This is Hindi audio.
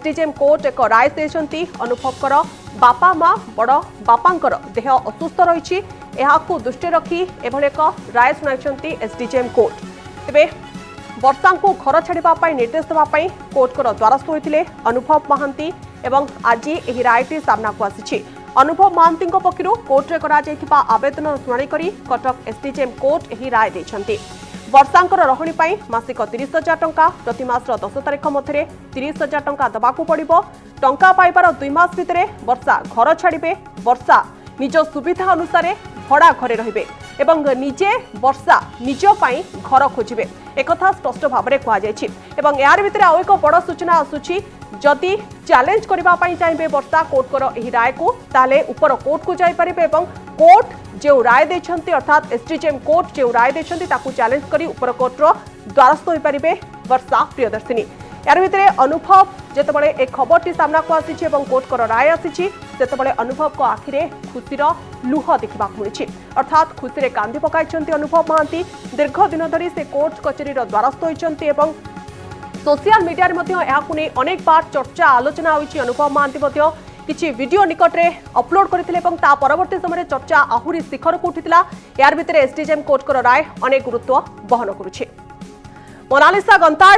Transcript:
एसडीजेएम कोर्ट एक राय देछंती अनुभवकर बापा माँ बड़ बापांकर देह असुस्थ रही दृष्टि रखी एभली एक राय सुनाई एसडीजेएम कोर्ट। तेबे वर्षा को घर छाड़ा निर्देश देवाई कोर्टर द्वारस्थ होते अनुभव महांती एवं आज यह रायटी सामना को आसी। अनुभव महांती पक्षर कोर्टे करा आवेदन शुणाणी करी कटक एसडीजेएम कोर्ट यह राय देछंती। वर्षांकर रहणी मासिक 30,000 टंका प्रति मासर 10 तारिख मध्य 30,000 टंका दबाकू पड़िबो। टंका पाइबार 2 मास भितर वर्षा घर छाड़े। वर्षा निज सुविधा अनुसार भड़ा घरे रहिबे एवं निजे वर्षा निज पाई घर खोजिबे एकथा स्पष्ट भाव में कहुଯାଇଛି। एवं यार भितर आउ एक बड़ सूचना आसुछि जदि चैलेंज करबा पाई चाहिए वर्षा कोर्टर यह राय को ताले ऊपर कोर्ट को जाई परिबे एवं कोर्ट जो राय देछंती अर्थात एसडीजेएम कोर्ट जो राय देछंती ताकू चैलेंज करी ऊपर कोर्टर द्वारस्थ होई परिबे वर्षा प्रियदर्शिनी। यार भितर अनुभव जेतबळे एक खबरटी सामना को आसी एवं कोर्टर राय आसी सेतबळे अनुभव को आखिरे खुशीर लुह देखा मिली अर्थात खुशी रे कांदी पकाइछंती अनुभव महांती। दीर्घ दिन धरी से कोर्ट कचेरीर द्वारस्थ होइछंती एवं सोशल मीडिया रे अनेक बार चर्चा आलोचना होइछि। अनुभव महांती किछि वीडियो निकटरे अपलोड करथिले एवं ता परवर्ती समय चर्चा आहुरी शिखर को उठिथिला। यार भितर एसडीजेएम कोर्टर राय अनेक गुरुत्व बहन करुछि। मोनालिसा गंताय।